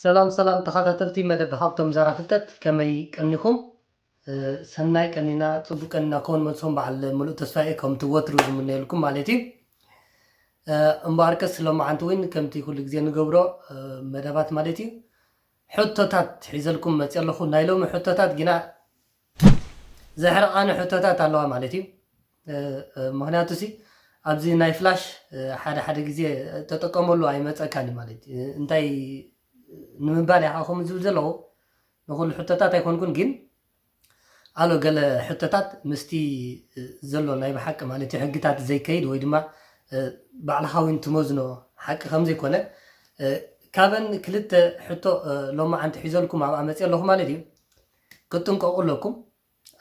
ሰላም ተኸታተልቲ መደብ ካብቶም ዘራፍተት ከመይ ቀኒኹም ሰናይ ቀኒና ጽቡቅ ቀኒና ኮን መጽኦም በዓል ሙሉእ ተስፋዬ ከምቲ ወትሩ ዝምነየልኩም ማለት እዩ እምበኣርከስ ሎማዓንቲ እውን ከምቲ ኩሉ ግዜ ንገብሮ መደባት ማለት እዩ ሕቶታት ሒዘልኩም መጽ ኣለኹ ናይ ሎሚ ሕቶታት ግና ዘሕርቃነ ሕቶታት ኣለዋ ማለት እዩ ምክንያቱ ሲ ኣብዚ ናይ ፍላሽ ሓደ ግዜ ተጠቀመሉ ኣይመፀካኒ ማለት እንታይ ንምባል ያኸም ዝብል ዘለዎ ንኹሉ ሕቶታት ኣይኮንኩን ግን ኣሎ ገለ ሕቶታት ምስቲ ዘሎ ናይ ብሓቂ ማለት እዩ ሕግታት ዘይከይድ ወይ ድማ ባዕልኻዊን ትመዝኖ ሓቂ ከም ዘይኮነ ካብን ክልተ ሕቶ ሎማዓንቲ ሒዘልኩም ኣብኣ መፅእ ኣለኹ ማለት እዩ ክጥንቀቁ ኣለኩም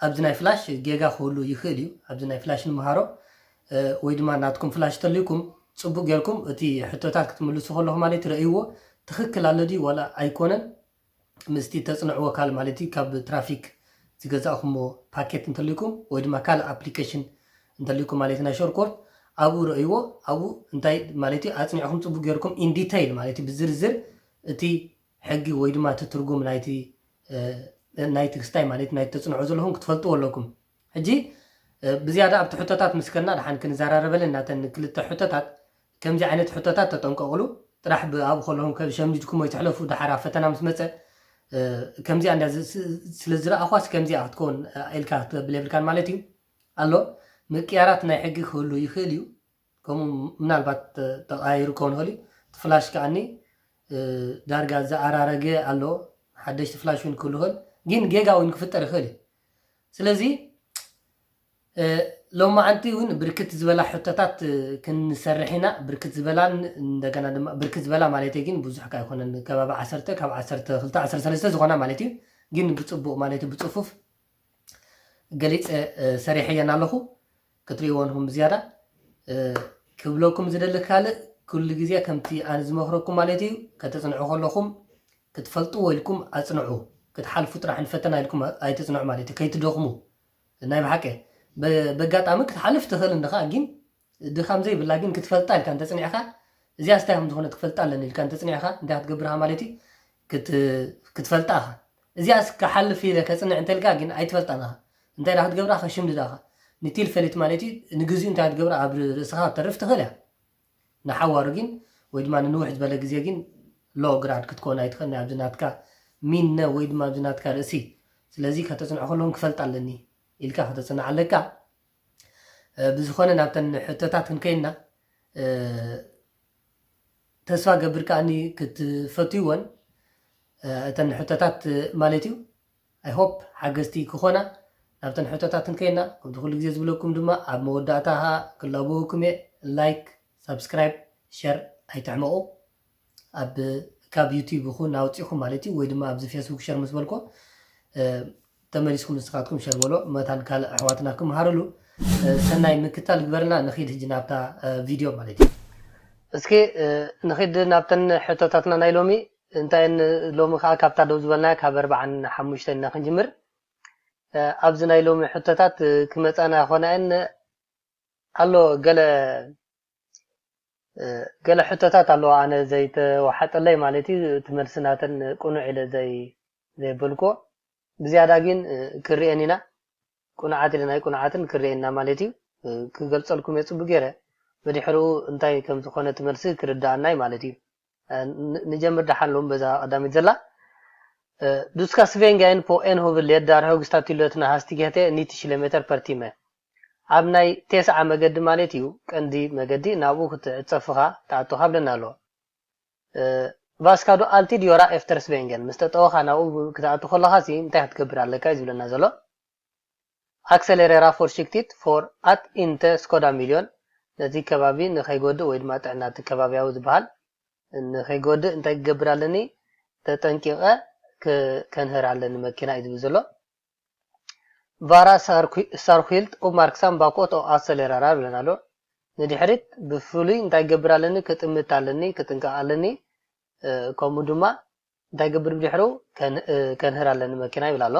ኣብዚ ናይ ፍላሽ ጌጋ ክህሉ ይኽእል እዩ ኣብዚ ናይ ፍላሽ ንምሃሮ ወይ ድማ ናትኩም ፍላሽ ተልይኩም ፅቡቅ ጌርኩም እቲ ሕቶታት ክትምልሱ ከለኹ ማለት ረእይዎ ትክክል ኣሎ ዲ ወላ ኣይኮነን ምስቲ ተጽንዕዎ ካል ማለት እዩ ካብ ትራፊክ ዝገዛእኹሞ ፓኬት እንተልይኩም ወይ ድማ ካል ኣፕሊኬሽን እንተልይኩም ማለት ናይ ሾርትኮት ኣብኡ ረእይዎ ኣብኡ እንታይ ማለት እዩ ኣጽኒዕኹም ፅቡቅ ጌርኩም ኢን ዲቴይል ማለት እዩ ብዝርዝር እቲ ሕጊ ወይ ድማ እቲ ትርጉም ናይቲ ክስታይ ማለት ናይ ተጽንዑ ዘለኹም ክትፈልጥዎ ኣለኩም ሕጂ ብዝያዳ ኣብቲ ሕቶታት ምስከና ድሓን ክንዘራረበለን ናተን ክልተ ሕቶታት ከምዚ ዓይነት ሕቶታት ተጠንቀቕሉ ጥራሕ ብኣብኡ ከለኹም ሸምዲድኩም ወይ ትሕለፉ ድሓራ ፈተና ምስ መፀ ከምዚኣ እንዳ ስለዝረኣኳስ ከምዚኣ ክትከውን ኢልካ ክትብል የብልካን ማለት እዩ ኣሎ ምቅያራት ናይ ሕጊ ክህሉ ይኽእል እዩ ከምኡ ምናልባት ተቃይሩ ክኸውን ይኽእል እዩ ፍላሽ ከዓኒ ዳርጋ ዝኣራረገ ኣሎ ሓደሽቲ ፍላሽ እውን ክህሉ ይኽእል ግን ጌጋ እውን ክፍጠር ይኽእል እዩ ስለዚ ሎማዓንቲ እውን ብርክት ዝበላ ሕቶታት ክንሰርሕ ኢና ብርክት ዝበላን እንደገና ድማ ብርክት ዝበላ ማለት ግን ብዙሕ ካ ኣይኮነን ከባቢ 10 ካብ 12 13 ዝኾና ማለት እዩ ግን ብፅቡቅ ማለት እዩ ብፅፉፍ ገሊፀ ሰሪሐ እየን ኣለኹ ክትሪእዎንኩም ብዝያዳ ክብለኩም ዝደሊ ካልእ ኩሉ ግዜ ከምቲ ኣነ ዝመክረኩም ማለት እዩ ከተፅንዑ ከለኹም ክትፈልጡ ኢልኩም ኣፅንዑ ክትሓልፉ ጥራሕ ንፈተና ኢልኩም ኣይተፅንዑ ማለት እዩ ከይትደኽሙ ናይ ብሓቂ በጋጣሚ ክትሓልፍ ትኽእል እንደኻ ግን ድኻም ዘይብላ ግን ክትፈልጣ ኢልካ እንተፅኒዕኻ እዚኣ ስታይ ከም ዝኾነ ክትፈልጣ ኣለኒ ኢልካ እንተፅኒዕኻ እንታይ ክትገብርኻ ማለት እዩ ክትፈልጣ ኢኻ እዚኣ ክሓልፍ ኢለ ከፅንዕ እንተልካ ግን ኣይትፈልጣን ኢኻ እንታይ ዳ ክትገብራ ከሽምድዳ ኢኻ ንቲል ፈሊጥ ማለት እዩ ንግዚኡ እንታይ ክትገብራ ኣብ ርእስኻ ተርፍ ትኽእል እያ ንሓዋሩ ግን ወይ ድማ ንንውሕ ዝበለ ግዜ ግን ሎ ግራድ ክትኮን ኣይትኽእል ኣብዚ ናትካ ሚነ ወይ ድማ ኣብዚ ናትካ ርእሲ ስለዚ ከተፅንዑ ከለኹም ክፈልጣ ኣለኒ ኢልካ ከተፅንዕ ኣለካ ብዝኾነ ናብተን ሕቶታት ክንከይና ተስፋ ገብር ከዓኒ ክትፈትይዎን እተን ሕቶታት ማለት እዩ ኣይሆፕ ሓገዝቲ ክኾና ናብተን ሕቶታት ክንከይና ከምቲ ኩሉ ግዜ ዝብለኩም ድማ ኣብ መወዳእታኻ ክለብወኩም እየ ላይክ ሰብስክራይብ ሸር ኣይትዕመቑ ኣብ ካብ ዩቲዩብ ይኹን ኣውፂኹም ማለት እዩ ወይ ድማ ኣብዚ ፌስቡክ ሸር ምስ በልኮ ተመሊስኩም ንስኻትኩም ሸር በሎ መታን ካልእ ኣሕዋትና ክመሃረሉ ሰናይ ምክታል ግበርና ንኺድ ሕጂ ናብታ ቪድዮ ማለት እዩ እስኪ ንኺድ ናብተን ሕቶታትና ናይ ሎሚ እንታይ ሎሚ ከዓ ካብታ ደው ዝበልና ካብ 45 ኢና ክንጅምር ኣብዚ ናይ ሎሚ ሕቶታት ክመፃና ይኮናየን ኣሎ ገለ ሕቶታት ኣለዋ ኣነ ዘይተዋሓጠለይ ማለት እዩ ትመልስናተን ቁኑዕ ኢለ ዘይበልኮ ብዝያዳ ግን ክርኤን ኢና ቁንዓት ኢለ ናይ ቁንዓትን ክርኤና ማለት እዩ ክገልፀልኩም እየ ፅቡቅ ገይረ መድሕሪኡ እንታይ ከም ዝኾነ ትመልሲ ክርዳእናይ ማለት እዩ ንጀምር ዳሓን በዛ ቀዳሚት ዘላ Du ska svänga in på en huvudled där högstatyleterna hastigheten är 90 km/timme. ኣብ ናይ 9 መገዲ ማለት እዩ ቀንዲ መገዲ ናብኡ ክትፀፍኻ ተኣቱ ካብለና ኣሎ Vad ska du alltid göra efter svängen? ምስተጠወኻ ናብኡ ክትኣቱ ከለኻ እንታይ ክትገብር ኣለካ እዩ ዝብለና ዘሎ Accelerera försiktigt för att inte skada miljön. ነዚ ከባቢ ንኸይጎድእ ወይ ድማ ጥዕናቲ ከባቢያዊ ዝበሃል ንኸይጎድእ እንታይ ክገብር ኣለኒ ተጠንቂቐ ከንህር ኣለኒ መኪና እዩ ዝብል ዘሎ Vara särskilt uppmärksam bakåt och accelerera ብለና ኣሎ ንድሕሪት ብፍሉይ እንታይ ክገብር ኣለኒ ክጥምት ኣለኒ ክጥንቀቕ ኣለኒ ከምኡ ድማ እንታይ ክገብር ብድሕሪኡ ከንህር ኣለኒ መኪና ይብል ኣሎ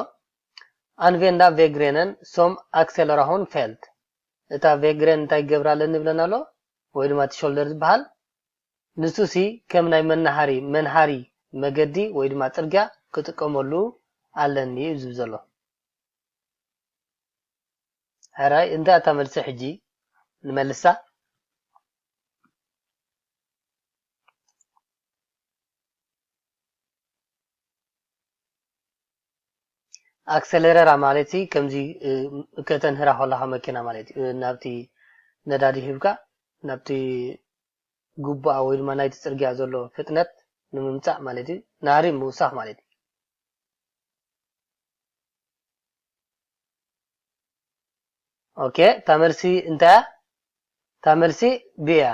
Använda vägrenen som acceleration-fält. እታ vägren እንታይ ክገብር ኣለኒ ብለና ኣሎ ወይ ድማ እቲ ሾልደር ዝበሃል ንሱ ሲ ከም ናይ መንሃሪ መገዲ ወይ ድማ ጽርግያ ክጥቀመሉ ኣለኒ ዝብል ዘሎ ሕራይ እንታይ እታ መልሲ ሕጂ ንመልሳ አክሰለረራ ማለት ከምዚ ከተንህራ ከለኻ መኪና ማለት ናብቲ ነዳዲ ሂብካ ናብቲ ጉባኣ ወይ ድማ ናይቲ ጽርግያ ዘሎ ፍጥነት ንምምጻእ ማለት ናሪ ምውሳኽ ማለት ኦኬ ታመልሲ እንታይ ታመልሲ ቢያ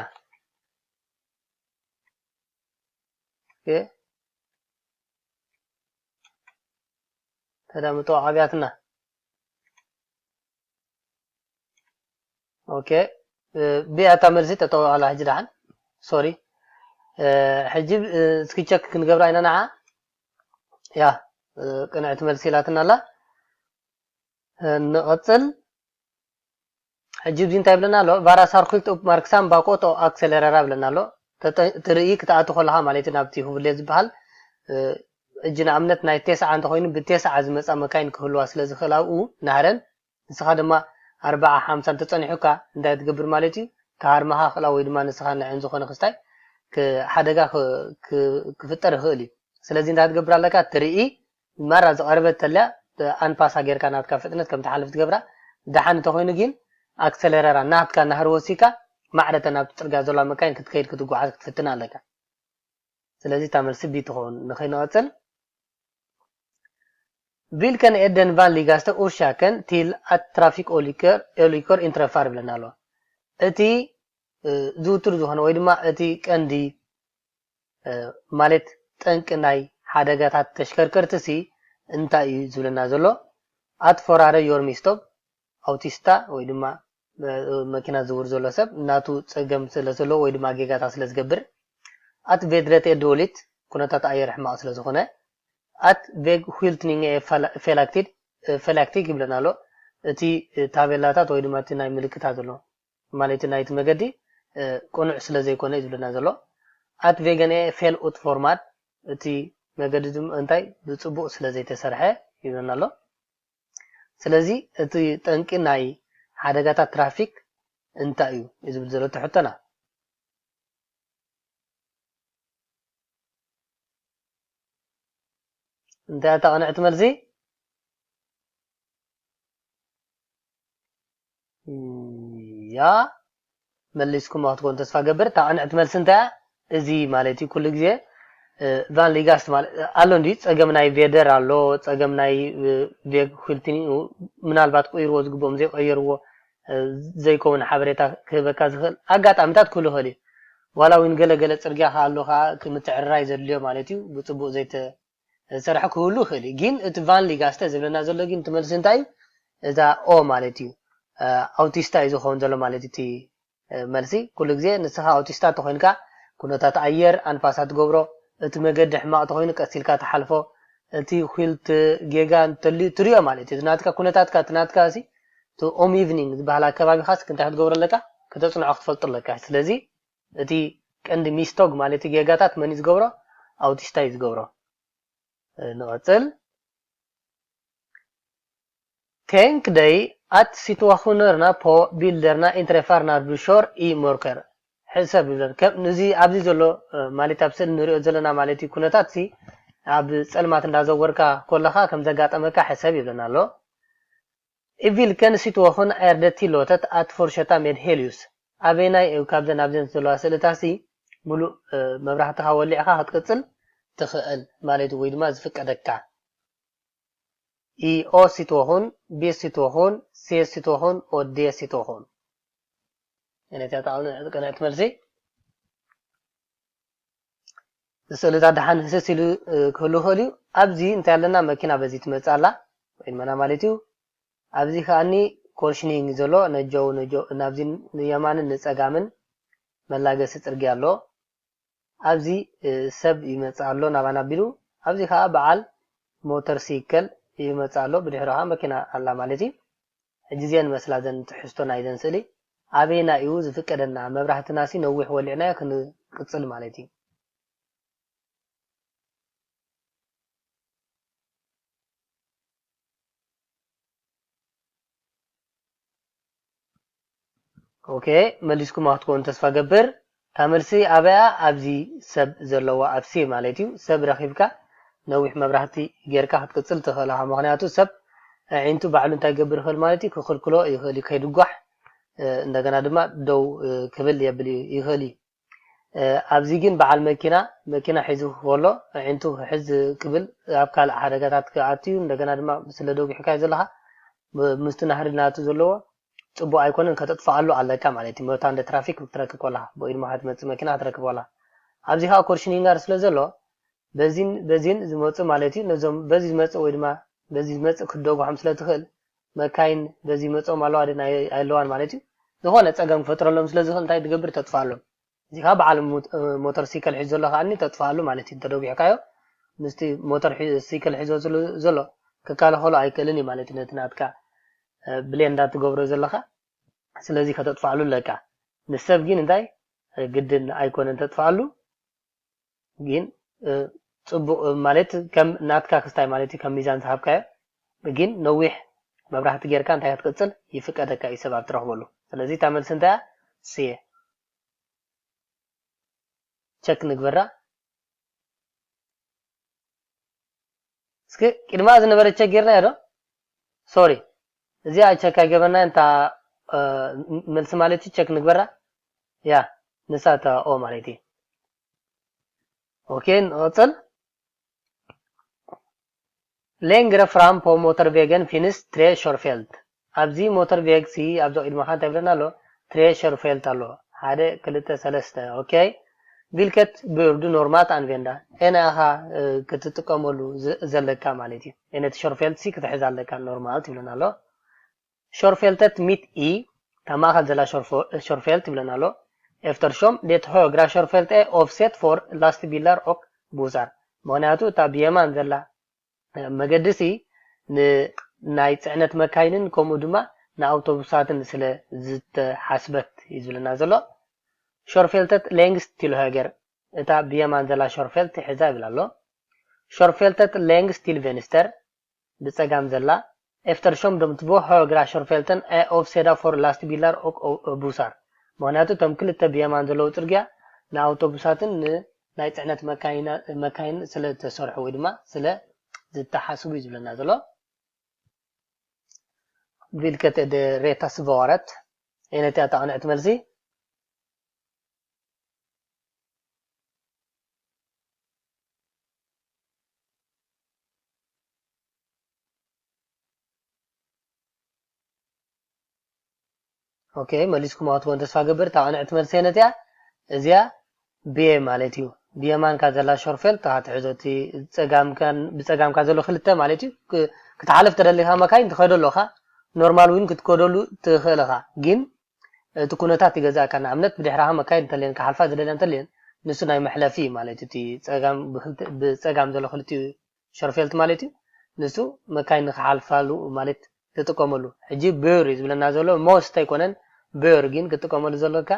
ኦኬ ተዳምጦ ዓብያትና ኦኬ ቢያ ታመልሲ ተጠዋላ ሕጂ ዳሓን ሶሪ ሕጂ እስኪ ቸክ ክንገብራ ኢና ንዓ ያ ቅንዕቲ መልሲ ኢላትና ኣላ ንቐጽል ሕጂ እዚ እንታይ ብለና ኣሎ ቫራ ሳርኩልት ኦፍ ማርክሳም ባቆቶ አክሰለረራ ብለና ኣሎ ትርኢ ክትኣቱ ከለኻ ማለት ናብቲ ሁብሌ ዝበሃል እጅ ንኣብነት ናይ 9 እንተኮይኑ ብ9 ዝመጻ መካይን ክህልዋ ስለ ዝኽእላው ናህረን ንስኻ ድማ 40 50 ተጸኒሑካ እንታይ ትገብር ማለት እዩ ካርማኻ ክላ ወይ ድማ ንስኻ ንዕን ዝኾነ ክስታይ ሓደጋ ክፍጠር ይኽእል እዩ ስለዚ እንታይ ትገብር ኣለካ ትርኢ ማራ ዝቐርበት ተልያ ኣንፓሳ ጌርካ ናትካ ፍጥነት ከም ተሓልፍ ትገብራ ዳሓን እንተኮይኑ ግን አክሰለረራ ናትካ ናህር ወሲካ ማዕረተ ናብቲ ጽርግያ ዘሎ መካይን ክትከይድ ክትጓዓዝ ክትፍትና ኣለካ ስለዚ ታመልሲ ቢ ትኸውን ንኸይንቐጽል Vilken är den vanligaste orsaken till att trafikolyckor inträffar ብለና ኣሎ እቲ ዝውትር ዝኾነ ወይ ድማ እቲ ቀንዲ ማለት ጠንቂ ናይ ሓደጋታት ተሽከርከርቲ ሲ እንታይ እዩ ዝብለና ዘሎ ኣትፎራረ ዮርሚስቶብ አውቲስታ ወይ ድማ መኪና ዝውር ዘሎ ሰብ እናቱ ፀገም ስለ ዘሎ ወይ ድማ ጌጋታ ስለ ዝገብር ኣት ቬድረቴ ዶሊት ኩነታት ኣየር ሕማቕ ስለ ዝኾነ ኣት ቬግ ሂልትኒንግ ፌላክቲክ ይብለና ኣሎ እቲ ታቤላታት ወይ ድማ እቲ ናይ ምልክታት ዘሎ ማለት ናይቲ መገዲ ቁኑዕ ስለ ዘይኮነ ዝብለና ዘሎ ኣት ቬገን ፌል ኡት ፎርማት እቲ መገዲ ድማ እንታይ ብጽቡቕ ስለ ዘይተሰርሐ ይብለና ኣሎ ስለዚ እቲ ጠንቂ ናይ ሓደጋታት ትራፊክ እንታይ እዩ ዝብል ዘሎ ትሕተና እንታይ ተቐንዕቲ መልሲ ያ መሊስኩም ክትኮን ተስፋ ገብር ተቐንዕቲ መልሲ እንታይ እዚ ማለት እዩ ኩሉ ግዜ ቫን ሊጋስት ማለት ኣሎ እንዲ ፀገም ናይ ቬደር ኣሎ ፀገም ናይ ቬግ ሂልትኒ ምናልባት ቆይርዎ ዝግቦም ዘይቆየርዎ ዘይኮን ሓበሬታ ክህበካ ዝኽእል ኣጋጣሚታት ኩሉ ኸሊ ዋላ እውን ገለገለ ጽርግያ ካሎኻ ክምትዕራይ ዘድልዮ ማለት እዩ ብጽቡቕ ዘይተሰርሐ ክህሉ ይኽእል ግን እቲ ቫን ሊጋስተ ዝብለና ዘሎ ግን ትመልሲ እንታይ እዛ ኦ ማለት እዩ ኣውቲስታ እዩ ዝኸውን ዘሎ ማለት እቲ መልሲ ኩሉ ግዜ ንስኻ ኣውቲስታ ተኮይንካ ኩነታት ኣየር ኣንፋሳት ትገብሮ እቲ መገዲ ሕማቕ ተኮይኑ ቀሲልካ ተሓልፎ እቲ ሂልት ጌጋ ትሪኦ ማለት እዩ ናትካ ኩነታትካ ትናትካ ሲ ኦም ኢቭኒንግ ዝበሃል ኣከባቢ ኻስ እንታይ ክትገብሮ ኣለካ ከተጽንዖ ክትፈልጡ ኣለካ ስለዚ እቲ ቀንዲ ሚስቶግ ማለት ጌጋታት መን ዝገብሮ ኣውቲስታ እዩ ዝገብሮ ንቐጽል Tänk dig att situationerna på bilderna inträffar när du kör i mörker. حسب ከም ነዚ ኣብዚ ዘሎ ማለት ኣብ ስእሊ ንሪኦ ዘለና ማለት ኩነታት ሲ ኣብ ጸልማት እንዳዘወርካ ኮለኻ ከም ዘጋጠመካ ሕሰብ ይብለና ኣሎ vilken situation är det tillåtet att fortsätta med helius ኣበይናይ ካብዘን ኣብዘን ዘለዋ ስእልታት ሲ ሙሉእ መብራህትኻ ወሊዕኻ ክትቅጽል ትኽእል ማለት ወይ ድማ ዝፍቀደካ i o situation b situation c situation och d situation يعني تعالوا قناعة ملسي السؤال ده حن هسيلو كله هولي أبزي أنت لنا مكينة بزي تمسألة وين منا مالتيو أبزي خاني كورشنينج زلو نجو نابزي يمان نسأجامن ملاقي سترجعلو أبزي سب يمسألو نبنا بيرو أبزي خا بعال موتورسيكل يمسألو بدهرها مكينة الله مالتي جزيان مسألة ذن تحسون أيضا سلي أبينا يوز فكرنا مبرهة ناسي نوح ولعنا كن قصل مالتي اوكي مليسكم هتكون تسفى قبر تاملسي أبا أبزي سب زلوا أبسي مالتيو سب رخيبك نوح مبرهتي غيرك هتقصل تخلها مغنياتو سب عينتو بعلو انتا قبر خل مالتي كخل كلو يخلي كيدقح እንደገና ድማ ደው ክብል የብል ይኸሊ ኣብዚ ግን በዓል መኪና ሒዙ ወሎ ዕንቱ ሕዝ ክብል ኣብ ካል ሓደጋታት ክኣትዩ እንደገና ድማ ስለ ደው ይሕካይ ዘለኻ ምስትናህርናቱ ዘለዎ ጽቡቕ ኣይኮነን ከተጥፋሉ ኣለካ ማለት እዩ ሞታ እንደ ትራፊክ ትረክብ ወላ ቦይድ ማሃት መጽ መኪና ትረክብ ወላ ኣብዚ ها ኮርሽኒንግ ጋር ስለ ዘሎ በዚን ዝመጽ ማለት እዩ ነዞም በዚ ዝመጽ ወይ ድማ በዚ ዝመጽ ክደጉም ስለ ትኽእል መካይን በዚ መጾም አለው አደና አይለዋን ማለት እዩ ዝኾነ ጸገም ፈጥረሎም ስለ ዝኽእል እንታይ ትገብር ተጥፋሎም እዚኻ በዓል ሞተር ሳይክል ሒዞ ዘለኻ ኣኒ ተጥፋሉ ማለት እዩ ተደውቢሕካዮ ምስቲ ሞተር ሳይክል ሒዞ ዘሎ ከካለኸሎ ኣይከልን ማለት እዩ ነትናትካ ብሌን እንዳትገብሮ ዘለኻ ስለዚ ከተጥፋሉ ለካ ንሰብ ግን እንታይ ግድን ኣይኮነን ተጥፋሉ ግን ጽቡቕ ማለት ከም ናትካ ክስታይ ማለት እዩ ከም ሚዛን ዝሃብካዮ ግን ነዊሕ መብራህቲ ጌርካ እንታይ ክትቅጽል ይፍቀደካ ይሰባብ ትረኽበሉ ስለዚህ ታመልስ እንታይ ሲየ ቸክ ንግበራ እስኪ ቅድማ ዝነበረ ቸክ ጌርና ያዶ ሶሪ እዚያ ቸክ አይገበና እንታ መልስ ማለት ቸክ ንግበራ ያ ንሳታ ኦ ማለት ኦኬ እንወጽል längre fram på motorvägen finns 3 körfält. Abzi motorväg si abzo idmahan tablana lo 3 körfält allo. Hade kulte salasta, okej? Vilket bör du normalt använda? Ena ha ክትጥቀመሉ ዘለካ ማለት እዩ። እነት körfält si ክትሕዛለካ normalt ይብለና ኣሎ። körfältet mitt i tamakhal zela körfält ይብለና ኣሎ። Eftersom det högra körfältet är offset för lastbilar och bussar. ምክንያቱ እታ ብየማን ዘላ መገድሲ ናይ ጽዕነት መካይንን ከምኡ ድማ ንኣውቶቡሳትን ስለ ዝተሓስበት ይዝለና ዘሎ ሾርፌልተት ሌንግስት ቲል ሃገር እታ ብየማን ዘላ ሾርፌልት ሒዛ ይብላሎ ሾርፌልተት ሌንግስት ቲል ቬንስተር ብጸጋም ዘላ ኤፍተርሾም ደም ትቦ ሃግራ ሾርፌልተን ኦፍሴዳ ፎር ላስት ቢላር ቡሳር ምክንያቱ እቶም ክልተ ብየማን ዘለው ጽርግያ ንኣውቶቡሳትን ናይ ጽዕነት መካይን ስለ ተሰርሑ ወይ ድማ ስለ ዝተሓስቡ ይዝለና ዘሎ vilket är det rätta svaret enligt att annat መልሲ ኦኬ መልስኩም አትወን ተስፋ ገበር ታዓነት መልሲ ነትያ እዚያ ቢኤ ማለት እዩ ቢየማን ካዘላ ሾርፌል ታሃት ሕዞቲ ብጸጋም ካዘሎ ክልተ ማለት እዩ ክትሓልፍ ተደሊኻ መካይን ትኸደሎኻ ኖርማል ዊን ክትከደሉ ትኽእልኻ ግን እቲ ኩነታት ይገዛእካ ንኣብነት ብድሕራኻ መካይን ተለየን ካሓልፋ ዘደልያ እንተለየን ንሱ ናይ መሕለፊ ማለት እቲ ብጸጋም ዘሎ ክልቲኡ ሾርፌልት ማለት እዩ ንሱ መካይን ንክሓልፋሉ ማለት ትጥቀመሉ ሕጂ ብር ዝብለና ዘሎ ሞስት ኣይኮነን ብር ግን ክትጥቀመሉ ዘለካ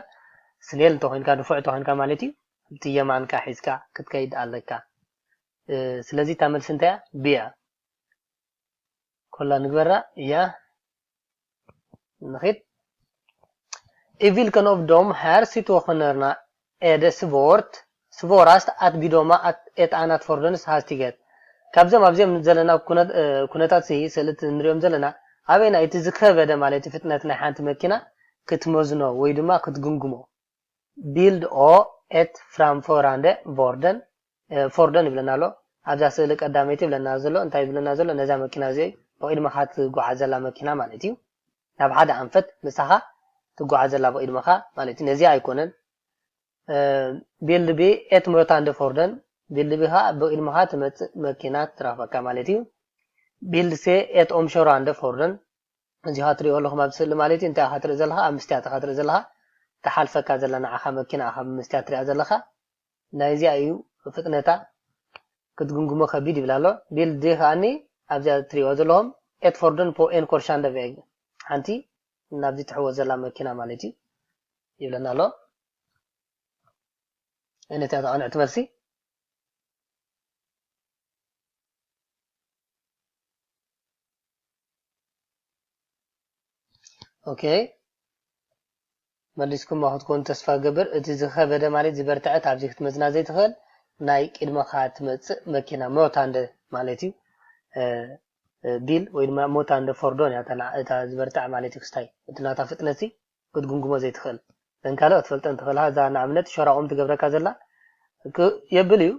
ስሌል ተኾንካ ድፉዕ ተኾንካ ማለት እዩ እቲ የማንካ ሒዝካ ክትከይድ ኣለካ ስለዚ ታመልስ እንታይ ቢያ ኮላ ንግበራ እያ ንኺድ vilken av dem här situationerna är det svårast att bedöma att ett annat fordons hastighet ካብዞም ኣብዚኦም ዘለና ኩነታት ስእልት ንሪኦም ዘለና ኣበይና እቲ ዝከበደ ማለት ፍጥነት ናይ ሓንቲ መኪና ክትመዝኖ ወይ ድማ ክትግምግሞ ቢልድ ኦ ኤት ፍራምፎራንደ ፎርደን ይብለና ኣሎ ኣብዛ ስእሊ ቀዳመይቲ ይብለና ዘሎ እንታይ ይብለና ዘሎ ነዛ መኪና እዚኣ ብኢድመኻ ትጓዓዝ ዘላ መኪና ማለት እዩ ናብ ሓደ ኣንፈት ንሳኻ ትጓዓዝ ዘላ ብኢድመኻ ማለት እዩ ነዚ ኣይኮነን ቢልድ ቢ ኤት ሞታንደ ፎርደን ቢልድ ቢኻ ብኢድመኻ ትመጽእ መኪና ትራፈካ ማለት እዩ ቢልድ ሴ ኤት ኦምሾራንደ ፎርደን እዚኻ ትሪኦ ኣለኹም ኣብ ስእሊ ማለት እዩ እንታይ ኢኻ ትርኢ ዘለኻ ኣብ ምስትያት ኢኻ ትርኢ ዘለኻ ተሓልፈካ ዘላ ንዓኻ መኪና ኢኻ ብምስትያት ትሪኣ ዘለኻ ናይዚኣ እዩ ፍጥነታ ክትግምግሞ ከቢድ ይብላ ኣሎ ቢልድ ከኣኒ ኣብዚኣ ትሪኦ ዘለኹም ኤት ፎርደን ፖ ኤን ኮርሻንደ ቬግ ሓንቲ ናብዚ ትሕወ ዘላ መኪና ማለት እዩ ይብለና ኣሎ እነታ ተቐንዕቲ መልሲ ኦኬ مليسكم ما هتكون تصفى قبر اتزخبده مالت زبرتعت عبزيك تمزنا زي تخل ناي قدما خاتمت مكينه موت عند مالتي ቢል ወይ ድማ ሞታ እንደ ፎርዶን ያተላ እታ ዝበርታዕ ማለት ክስታይ እትናታ ፍጥነቲ ክትጉንጉሞ ዘይትኽእል እንካለ ትፈልጠን ትኽእላ ዛ ንኣብነት ሸራኦም ትገብረካ ዘላ የብል እዩ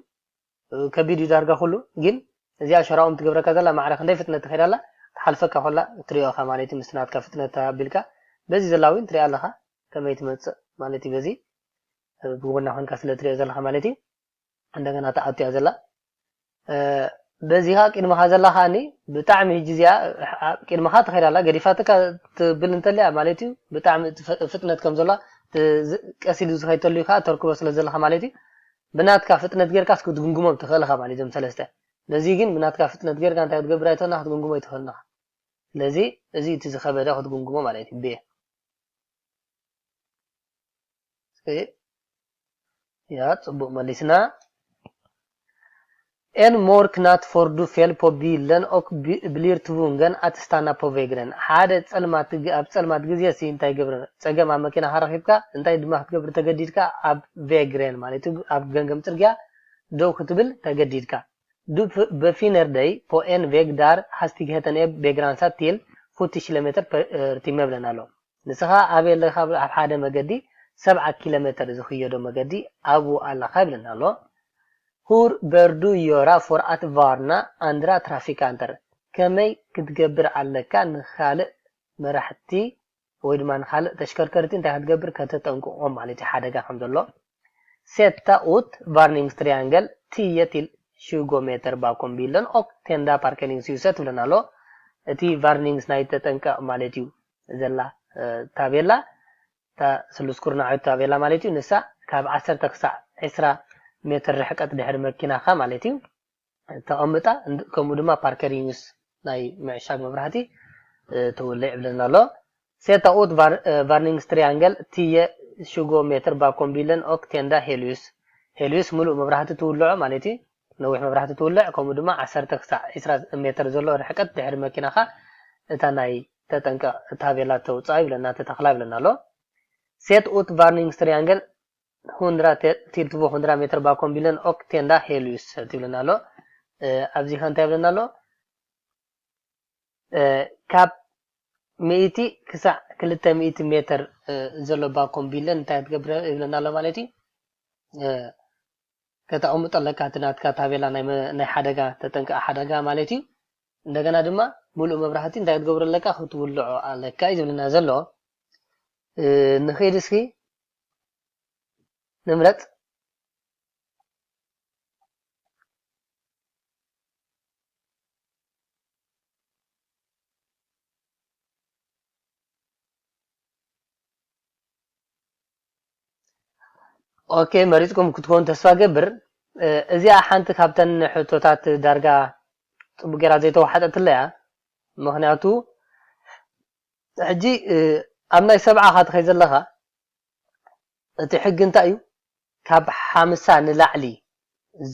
ከቢድ ዳርጋ ሁሉ ግን እዚያ ሸራኦም ትገብረካ ዘላ ማዕረክ እንደ ፍጥነት ትኸዳላ ተሓልፈካ ሁላ ትሪኦኻ ማለት ምስናትካ ፍጥነት ቢልካ በዚ ዘላዊን ትሪኣ ኣለኻ ከመይ ትመጽእ ማለት በዚ ብጎና ኾንካ ስለ ትሪኦ ዘለኻ ማለት እንደገና ተኣትያ ዘላ በዚሃ ቅድመ ሀዘላኻኒ በጣም ሂጂያ ቅድመ ሀ ተኸዳላ ገዲፋተካ ትብል እንተልያ ማለት እዩ በጣም ፍጥነት ከም ዘላ ቀሲሉ ዝኸይተሉ ይኻ ተርክቦ ስለ ዘለኻ ማለት እዩ ብናትካ ፍጥነት ጌርካ ክትጉንጉሞም ትኽእልኻ ማለት እዮም ሰለስተ ለዚ ግን ብናትካ ፍጥነት ጌርካ እንታይ ክትገብር ኣይተና ክትጉንጉሞ ይትኽእልና ስለዚ እዚ እቲ ዝኸበደ ክትጉንጉሞ ማለት እዩ በ ያ ጽቡቕ መሊስና En morknat for du fel på bilen och blir tvungen att stanna på vägen. Hade ጸልማት ጊዜ ሲ እንታይ ገብረ ጸገማ መኪና ሓረኺብካ እንታይ ድማ ክትገብር ተገዲድካ ኣብ vägen ማለት ኣብ ገንገም ጽርግያ ደው ክትብል ተገዲድካ. Du befinner dig på en väg där hastigheten är begränsad till 70 km per timme ብለና ኣሎ. ንስኻ ኣብ የለኻ ኣብ ሓደ መገዲ 70 km ዝኽየዶ መገዲ ኣብኡ ኣለኻ ብለና ኣሎ. Hur bör du göra för att varna andra trafikanter? كمي كتقبر علىك نخالق مرحتي ويدما نخالق تشكركرتي انت هتقبر كتتنقوم على حدقة الحمد لله. Sätta ut varningstriangel 10 till 20 meter bakom bilen och tända parkeringsljuset ብለና ኣሎ እቲ varnings ናይ ተጠንቀ ማለት እዩ ዘላ ታቤላ ታ ስሉስ ኩርናዕ ታቤላ ማለት እዩ ንሳ ካብ 10 ክሳብ 20 ሜትር ርሕቀት ድሕሪ መኪናኻ ማለት እዩ ተቐምጣ ከምኡ ድማ ፓርከሪንግስ ናይ ምዕሻግ መብራህቲ ተወልዕ ብለና ኣሎ Sätta ut varningstriangel 10-20 meter bakom bilen och tända helius ሙሉእ መብራህቲ ትውልዖ ማለት እዩ ነዊሕ መብራህቲ ትውልዕ ከምኡ ድማ 10 ክሳብ 20 ሜትር ዘሎ ርሕቀት ድሕሪ መኪናኻ እታ ናይ ተጠንቀ ታቤላ ተውፃእ ብለና ተተኽላ ብለና ኣሎ Sätt ut varningstriangel 100 till 200 meter bakom bilen och tända helius ትብለና ኣሎ ኣብዚ እንታይ ብለና ኣሎ ካብ 100 ክሳብ 200 ሜትር ዘሎ ባኮም ቢለን እንታይ ትገብር ይብለና ኣሎ ማለት እዩ ከተቀምጠለካ ትናትካ ታቤላ ናይ ሓደጋ ተጠንቀቕ ሓደጋ ማለት እዩ እንደገና ድማ ሙሉእ መብራህቲ እንታይ ትገብረለካ ክትውልዖ ኣለካ ይብለና ዘሎ ንኸይድ እስኪ نمرت اوكي مريضكم كتكون تسفى قبر ازي حانت كابتن حتوتات دارقا بقرا زي توحدت لها مغنياتو حجي امناي 7 هات خيزل لها እቲ ሕጊ እንታይ እዩ ካብ 50 ንላዕሊ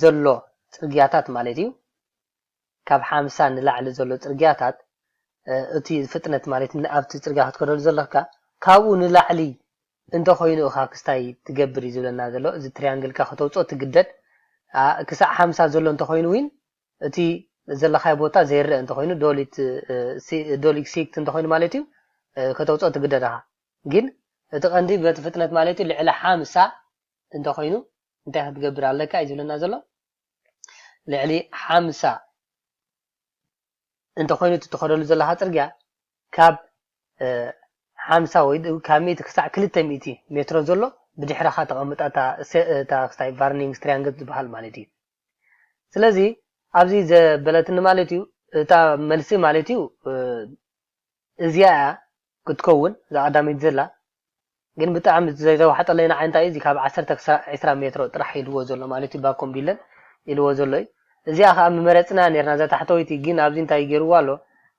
ዘሎ ጽርግያታት ማለት እዩ ካብ 50 ንላዕሊ ዘሎ ጽርግያታት እቲ ፍጥነት ማለት ኣብቲ ጽርግያ ክትከደሉ ዘለካ ካብኡ ንላዕሊ እንተ ኮይኑ እኻ ክስታይ ትገብር እዩ ዝብለና ዘሎ እዚ ትሪያንግልካ ከተውፅኦ ትግደድ ክሳብ 50 ዘሎ እንተ ኮይኑ ዊን እቲ ዘለኻይ ቦታ ዘይርአ እንተ ኮይኑ ዶሊክ ሲክት እንተ ኮይኑ ማለት እዩ ከተውፅኦ ትግደድ ኢኻ ግን እቲ ቀንዲ በቲ ፍጥነት ማለት እዩ ልዕሊ 50 እንተ ኮይኑ እንታይ ክትገብር ኣለካ እዩ ዝብለና ዘሎ ልዕሊ 50 እንተ ኮይኑ ትተኸደሉ ዘለኻ ጽርግያ ካብ 50 ወይ ካብ 100 ክሳብ 200 ሜትሮ ዘሎ ብድሕሪኻ ተቐምጣ እታ ክስታይ ቫርኒንግ ትሪያንግል ዝበሃል ማለት እዩ ስለዚ ኣብዚ ዘበለትኒ ማለት እዩ እታ መልሲ ማለት እዩ እዚኣ ክትከውን ዝቀዳሚት ዘላ ግን ብጣዕሚ ዘይተዋሓጠ ለና ዓይንታ እዚ ካብ 10 ክሳብ 20 ሜትሮ ጥራሕ ኢልዎ ዘሎ ማለት እዩ ባኮም ቢለን ኢልዎ ዘሎ እዚኣ ከዓ መመረፅና ነርና ዛ ታሕተወይቲ ግን ኣብዚ እንታይ ገይርዋ ኣሎ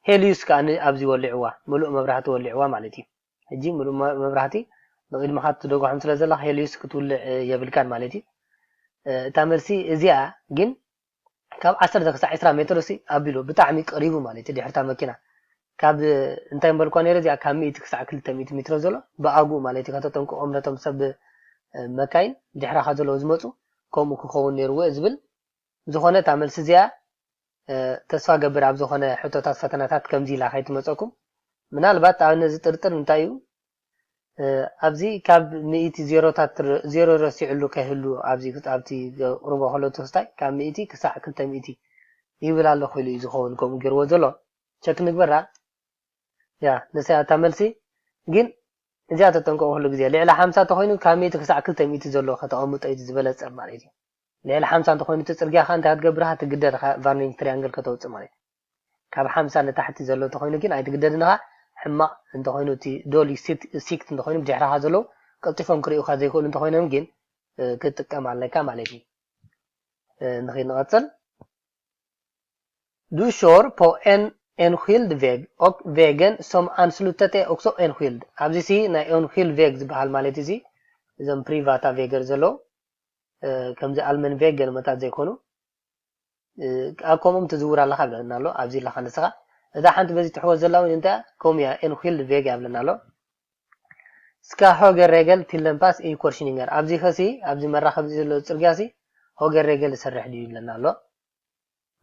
ሄሊዩስ ከዓ ኣብዚ ወሊዕዋ ሙሉእ መብራህቲ ወሊዕዋ ማለት እዩ ሕጂ ሙሉእ መብራህቲ ንቅድሚኻ ትደጓሖም ስለ ዘለካ ሄሊዩስ ክትውልዕ የብልካን ማለት እዩ እታ መልሲ እዚኣ ግን ካብ 10 ክሳብ 20 ሜትሮ ሲ ኣቢሉ ብጣዕሚ ቀሪቡ ማለት እዩ ድሕርታ መኪና ካብ እንታይ መልኳ ነይረ እዚኣ ካብ 100 ክሳዕ 200 ሜትሮ ዘሎ ብኣጉ ማለት እዩ ከተጠንቅቆም ነቶም ሰብ መካይን ድሕራኻ ዘሎ ዝመፁ ከምኡ ክኸውን ነይርዎ ዝብል ዝኾነ ታመልሲ እዚኣ ተስፋ ገብር ኣብ ዝኾነ ሕቶታት ፈተናታት ከምዚ ኢላ ከይትመፀኩም ምናልባት ኣብ ነዚ ጥርጥር እንታይ እዩ ኣብዚ ካብ 100 ዜሮታት ዜሮ ረሲዕሉ ከይህሉ ኣብዚ ኣብቲ ቁርቦ ከሎ ተስታይ ካብ 100 ክሳዕ 200 ይብል ኣሎ ኮይኑ እዩ ዝኸውን ከምኡ ገይርዎ ዘሎ ቸክ ንግበራ ያ ነሰያ ታመልሲ ግን እዚኣ ተጠንቀቁ ኩሉ ግዜ ልዕሊ 50 ተኮይኑ ካብ 100 ክሳዕ 200 ዘሎ ከተቀምጦ እዩ ዝበለፀ ማለት እዩ ልዕሊ 50 ተኮይኑ ትፅርግያኻ እንታይ ትገብርካ ትግደድካ ቫርኒንግ ትሪያንግል ከተውፅእ ማለት ካብ 50 ንታሕቲ ዘሎ ተኮይኑ ግን ኣይትግደድንኻ ሕማቅ እንተኮይኑ እቲ ዶሊ ሲክት እንተኮይኑ ብድሕራኻ ዘሎ ቀልጢፎም ክሪኡካ ዘይክእሉ እንተኮይኖም ግን ክትጥቀም ኣለካ ማለት እዩ ንኸይድ ንቐፅል Du kör på en enskild väg och vägen som ansluter till också enskild. ኣብዚ ሲ ናይ enskild väg ዝበሃል ማለት እዚ እዞም ፕሪቫታ vägar ዘሎ ከምዚ ኣልመን väg ገለመታት ዘይኮኑ ኣብ ከምኦም ትዝውር ኣለካ ብለና ኣሎ ኣብዚ ለኻ ንስኻ እዛ ሓንቲ በዚ ትሕወት ዘላ እውን እንታይ ከምያ enskild väg ያብለና ኣሎ ska höger regel tillämpas i korsningar ኣብዚ ኸሲ ኣብዚ መራኸቢ ዘሎ ፅርግያ ሲ höger regel ይሰርሕ ድዩ ይብለና ኣሎ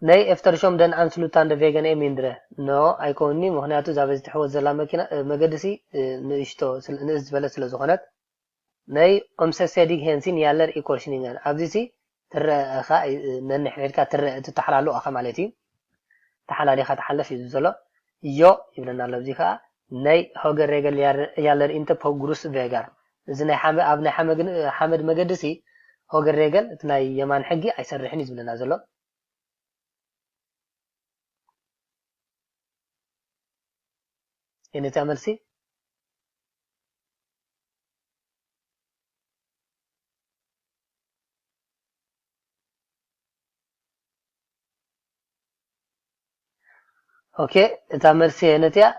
ናይ eftersom den anslutande vägen är mindre no ኣይኮኒ ምክንያቱ እዛ በዚ ትሕወት ዘላ መኪና መገድሲ ንእሽቶ ንእስ ዝበለ ስለ ዝኾነት ናይ ömsesidig hänsyn gäller i korsningen ኣብዚ ሲ ትረአኻ ነንሕ ሄድካ ትረአ ትተሓላሉ ኣኻ ማለት እዩ ተሓላሊኻ ተሓለፍ እዩ ዘሎ ዮ ይብለና ኣሎ ኣብዚ ከዓ ናይ höger regel gäller inte på grusvägar እዚ ናይ ኣብ ናይ ሓመድ መገድሲ höger regel እቲ ናይ የማን ሕጊ ኣይሰርሕን እዩ ዝብለና ዘሎ إني تعمل سي أوكي تعمل سي هنا تيا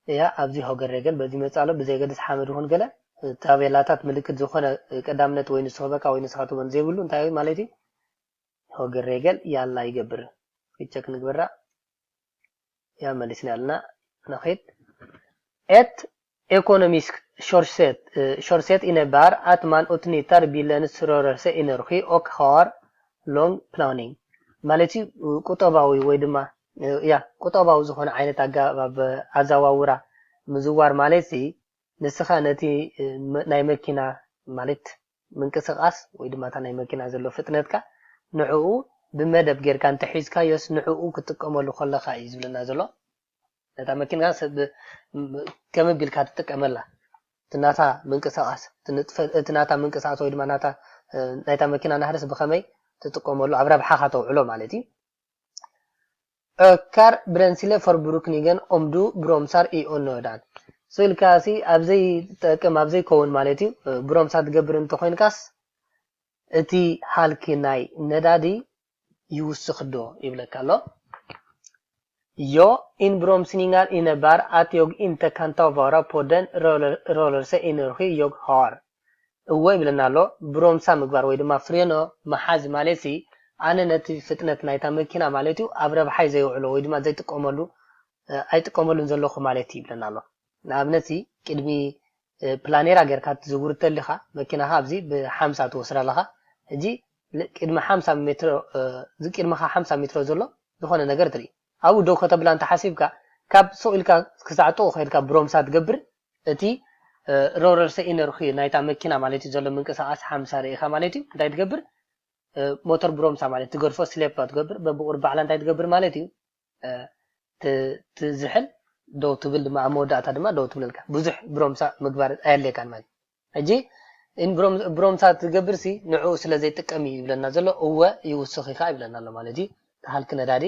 يا أبزي هوجر رجل بدي مثلا بزي قدس حامد هون قلا تابعلاتات ملكت زخنة قدامنا وين الصحبة وين الصحات من زي بقولون تاعي مالتي هوجر رجل يلا يجبر في تشك نقبرة يا مالسنا لنا نخيط ett ekonomisk körsätt innebär att man utnyttjar bilens rörelse energi och har lång planning ማለት ቁጠባዊ ወይ ድማ ያ ቁጠባዊ ዝኾነ ዓይነት ኣገባብ ኣዘዋውራ ምዝዋር ማለት ሲ ንስኻ ነቲ ናይ መኪና ማለት ምንቅስቃስ ወይ ድማ ናይ መኪና ዘሎ ፍጥነትካ ንዕኡ ብመደብ ጌርካ እንተሒዝካዮስ ንዕኡ ክትጥቀመሉ ከለኻ እዩ ዝብለና ዘሎ ነታ መኪና ከም ቢልካ ትጥቀመላ ትናታ ምንቅስቃስ ትናታ ምንቅስቃስ ወይ ድማ ናታ ናይታ መኪና ናህርስ ብኸመይ ትጥቀመሉ ኣብ ረብሓኻ ተውዕሎ ማለት እዩ ökar bränsleförbrukningen om du bromsar i onödan ስልካሲ ኣብዘይ ጠቅም ኣብዘይ ከውን ማለት እዩ ብሮምሳ ትገብር እንተኮይንካስ እቲ ሃልኪ ናይ ነዳዲ ይውስኽ ዶ ይብለካ ኣሎ ዮ inbromsningar innebär att jag inte kan ta vara på den rörelseenergi jag har እወ ይብለና ኣሎ ብሮምሳ ምግባር ወይ ድማ ፍሬኖ መሓዝ ማለት ሲ ኣነ ነቲ ፍጥነት ናይታ መኪና ማለት እዩ ኣብ ረብሓይ ዘይውዕሎ ወይ ድማ ዘይጥቀመሉ ኣይጥቀመሉን ዘለኹ ማለት እዩ ይብለና ኣሎ ንኣብነት ቅድሚ ፕላኔራ ጌርካ ትዝውር ተለኻ መኪናኻ ኣብዚ ብ50 ትወስድ ኣለኻ ሕጂ ቅድሚ 50 ሜትሮ ዝቅድምኻ 50 ሜትሮ ዘሎ ዝኾነ ነገር ትርኢ ኣብኡ ደው ከተብላ እንተ ሓሲብካ ካብ ሰኢልካ ክሳዕጦ ከይድካ ብሮምሳ ትገብር እቲ ሮለርሰ ኢነርጂ ናይታ መኪና ማለት እዩ ዘሎ ምንቅስቃስ 50 ርኢኻ ማለት እዩ እንታይ ትገብር ሞተር ብሮምሳ ማለት ትገርፎ ስሌፕ ትገብር በብቁር ባዕላ እንታይ ትገብር ማለት እዩ ትዝሕል ደው ትብል ድማ መወዳእታ ድማ ደው ትብልልካ ብዙሕ ብሮምሳ ምግባር ኣየለካን ማለት ሕጂ ኢን ብሮምሳ ትገብር ሲ ንዑ ስለ ዘይጥቀም ይብለና ዘሎ እወ ይውስኽ ኢኻ ይብለና ኣሎ ማለት እዩ ተሃልክ ነዳዲ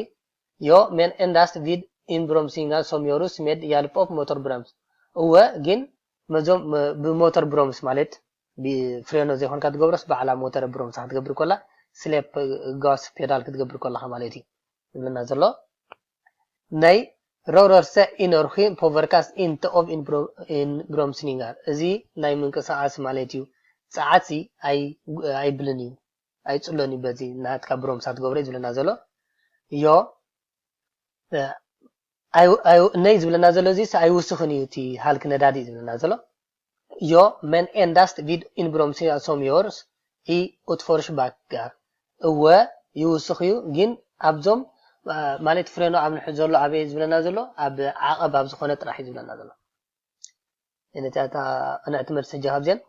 ዮ ሜን ኤንዳስት ቪድ ኢንብሮምሲንጋር ሶምዮሩስ ሜድ ያልፖፍ ሞተር ብሮምስ እወ ግን መዞም ብሞተር ብሮምስ ማለት ብፍሬኖ ዘይኮንካ ትገብሮስ በዓላ ሞተር ብሮምስ ክትገብር ኮላ ስሌፕ ጋስ ፔዳል ክትገብር ኮላኻ ማለት እዩ ይብለና ዘሎ ናይ ሮለርሰ ኢነርጂ ፖቨርካስ ኢንተ ኦፍ ኢንብሮምስኒንጋር እዚ ናይ ምንቅስቃስ ማለት እዩ ፀዓት ኣይብልን እዩ ኣይፅሎን እዩ በዚ ናትካ ብሮምሳ ትገብሮ ዝብለና ዘሎ ዮ ናይ ዝብለና ዘሎ እዚ ኣይውስኽን እዩ እቲ ሃልክ ነዳዲ ዝብለና ዘሎ ዮ men endast vid inbromsning som görs i utförsbackar እወ ይውስኽ እዩ ግን ኣብዞም ማለት ፍሬኖ ኣብ ንሕት ዘሎ ኣበይ ዝብለና ዘሎ ኣብ ዓቐብ ኣብ ዝኾነ ጥራሕ እዩ ዝብለና ዘሎ እነታታ ኣናዕቲ መልሲ ሕጂ ካብዚአን